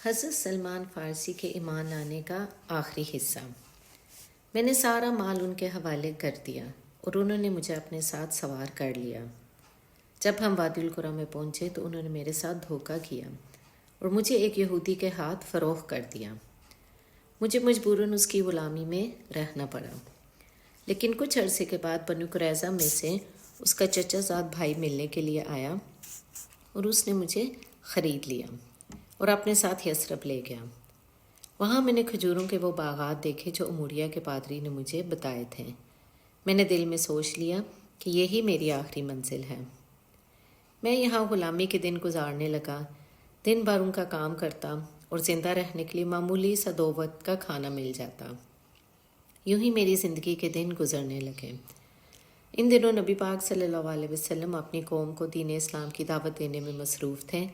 حضرت سلمان فارسی کے ایمان لانے کا آخری حصہ۔ میں نے سارا مال ان کے حوالے کر دیا اور انہوں نے مجھے اپنے ساتھ سوار کر لیا۔ جب ہم وادی القریٰ میں پہنچے تو انہوں نے میرے ساتھ دھوکہ کیا اور مجھے ایک یہودی کے ہاتھ فروخت کر دیا۔ مجھے مجبوراً اس کی غلامی میں رہنا پڑا، لیکن کچھ عرصے کے بعد بنو قریظہ میں سے اس کا چچا زاد بھائی ملنے کے لیے آیا اور اس نے مجھے خرید لیا اور اپنے ساتھ یثرب لے گیا۔ وہاں میں نے کھجوروں کے وہ باغات دیکھے جو اموریہ کے پادری نے مجھے بتائے تھے۔ میں نے دل میں سوچ لیا کہ یہی میری آخری منزل ہے۔ میں یہاں غلامی کے دن گزارنے لگا، دن بھر ان کا کام کرتا اور زندہ رہنے کے لیے معمولی سا 2 وقت کا کھانا مل جاتا۔ یوں ہی میری زندگی کے دن گزرنے لگے۔ ان دنوں نبی پاک صلی اللہ علیہ وسلم اپنی قوم کو دین اسلام کی دعوت دینے میں مصروف تھے،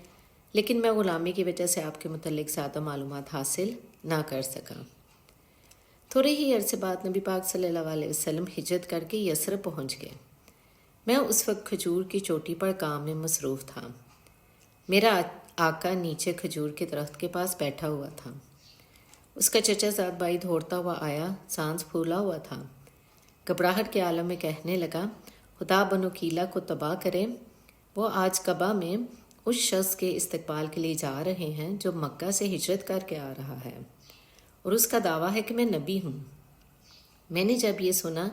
لیکن میں غلامی کی وجہ سے آپ کے متعلق زیادہ معلومات حاصل نہ کر سکا۔ تھوڑے ہی عرصے بعد نبی پاک صلی اللہ علیہ وسلم ہجرت کر کے یثرب پہنچ گئے۔ میں اس وقت کھجور کی چوٹی پر کام میں مصروف تھا۔ میرا آقا نیچے کھجور کے درخت کے پاس بیٹھا ہوا تھا۔ اس کا چچا زاد بھائی دوڑتا ہوا آیا، سانس پھولا ہوا تھا۔ گھبراہٹ کے عالم میں کہنے لگا، خدا بنو کیلا کو تباہ کرے، وہ آج کعبہ میں اس شخص کے استقبال کے لیے جا رہے ہیں جو مکہ سے ہجرت کر کے آ رہا ہے، اور اس کا دعویٰ ہے کہ میں نبی ہوں۔ میں نے جب یہ سنا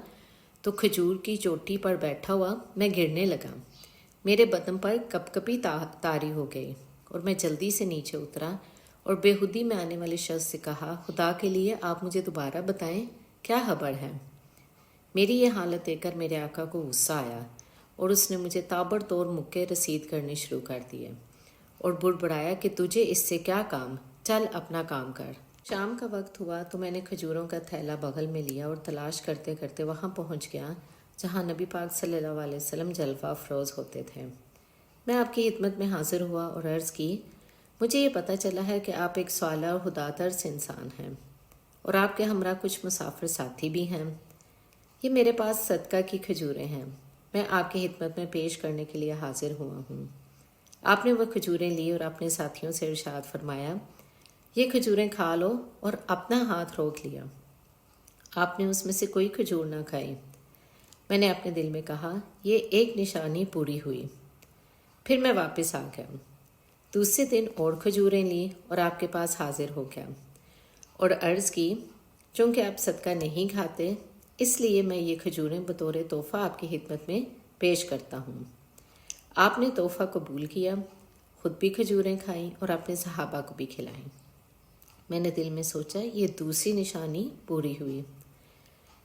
تو کھجور کی چوٹی پر بیٹھا ہوا میں گرنے لگا۔ میرے بدن پر کپ کپی طاری ہو گئی اور میں جلدی سے نیچے اترا اور بےہودی میں آنے والے شخص سے کہا، خدا کے لیے آپ مجھے دوبارہ بتائیں کیا خبر ہے؟ میری یہ حالت دیکھ کر میرے آقا کو غصہ آیا اور اس نے مجھے تابڑ توڑ مکے رسید کرنے شروع کر دیے اور بڑبڑایا کہ تجھے اس سے کیا کام، چل اپنا کام کر۔ شام کا وقت ہوا تو میں نے کھجوروں کا تھیلا بغل میں لیا اور تلاش کرتے کرتے وہاں پہنچ گیا جہاں نبی پاک صلی اللہ علیہ وسلم جلوہ افروز ہوتے تھے۔ میں آپ کی خدمت میں حاضر ہوا اور عرض کی، مجھے یہ پتہ چلا ہے کہ آپ ایک صالح اور خدا ترس انسان ہیں اور آپ کے ہمراہ کچھ مسافر ساتھی بھی ہیں۔ یہ میرے پاس صدقہ کی کھجوریں ہیں، میں آپ کی خدمت میں پیش کرنے کے لیے حاضر ہوا ہوں۔ آپ نے وہ کھجوریں لی اور اپنے ساتھیوں سے ارشاد فرمایا، یہ کھجوریں کھا لو، اور اپنا ہاتھ روک لیا۔ آپ نے اس میں سے کوئی کھجور نہ کھائی۔ میں نے اپنے دل میں کہا، یہ ایک نشانی پوری ہوئی۔ پھر میں واپس آ گیا۔ دوسرے دن اور کھجوریں لی اور آپ کے پاس حاضر ہو گیا اور عرض کی، چونکہ آپ صدقہ نہیں کھاتے اس لیے میں یہ کھجوریں بطور تحفہ آپ کی خدمت میں پیش کرتا ہوں۔ آپ نے تحفہ قبول کیا، خود بھی کھجوریں کھائیں اور اپنے صحابہ کو بھی کھلائیں۔ میں نے دل میں سوچا، یہ دوسری نشانی پوری ہوئی۔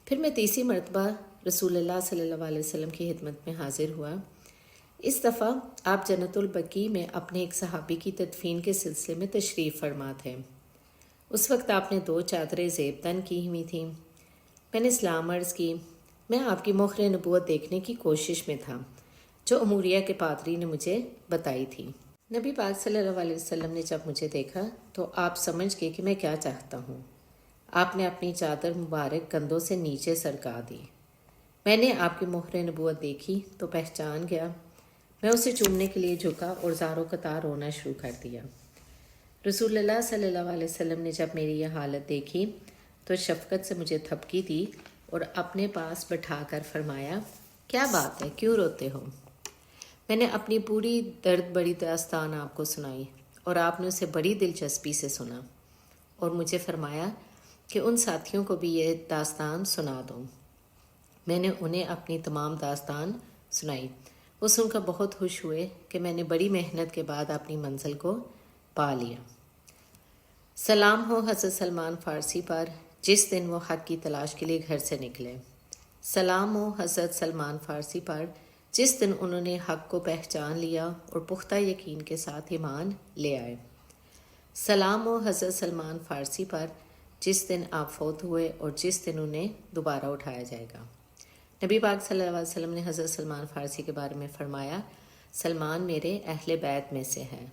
پھر میں تیسری مرتبہ رسول اللہ صلی اللہ علیہ وسلم کی خدمت میں حاضر ہوا۔ اس دفعہ آپ جنت البقیع میں اپنے ایک صحابی کی تدفین کے سلسلے میں تشریف فرما تھے۔ اس وقت آپ نے 2 چادریں زیب تن کی ہوئی تھیں۔ میں نے سلام عرض کی، میں آپ کی مہر نبوت دیکھنے کی کوشش میں تھا جو اموریہ کے پادری نے مجھے بتائی تھی۔ نبی پاک صلی اللہ علیہ وسلم نے جب مجھے دیکھا تو آپ سمجھ گئے کہ میں کیا چاہتا ہوں۔ آپ نے اپنی چادر مبارک کندھوں سے نیچے سرکا دی۔ میں نے آپ کی مہر نبوت دیکھی تو پہچان گیا۔ میں اسے چومنے کے لیے جھکا اور زاروں قطار رونا شروع کر دیا۔ رسول اللہ صلی اللہ علیہ وسلم نے جب میری یہ حالت دیکھی تو شفقت سے مجھے تھپکی دی اور اپنے پاس بٹھا کر فرمایا، کیا بات ہے، کیوں روتے ہو؟ میں نے اپنی پوری درد بڑی داستان آپ کو سنائی اور آپ نے اسے بڑی دلچسپی سے سنا اور مجھے فرمایا کہ ان ساتھیوں کو بھی یہ داستان سنا دو۔ میں نے انہیں اپنی تمام داستان سنائی۔ وہ سن کر بہت خوش ہوئے کہ میں نے بڑی محنت کے بعد اپنی منزل کو پا لیا۔ سلام ہو حضرت سلمان فارسی پر جس دن وہ حق کی تلاش کے لیے گھر سے نکلے۔ سلام ہو حضرت سلمان فارسی پر جس دن انہوں نے حق کو پہچان لیا اور پختہ یقین کے ساتھ ایمان لے آئے۔ سلام ہو حضرت سلمان فارسی پر جس دن آپ فوت ہوئے اور جس دن انہیں دوبارہ اٹھایا جائے گا۔ نبی پاک صلی اللہ علیہ وسلم نے حضرت سلمان فارسی کے بارے میں فرمایا، سلمان میرے اہل بیت میں سے ہے۔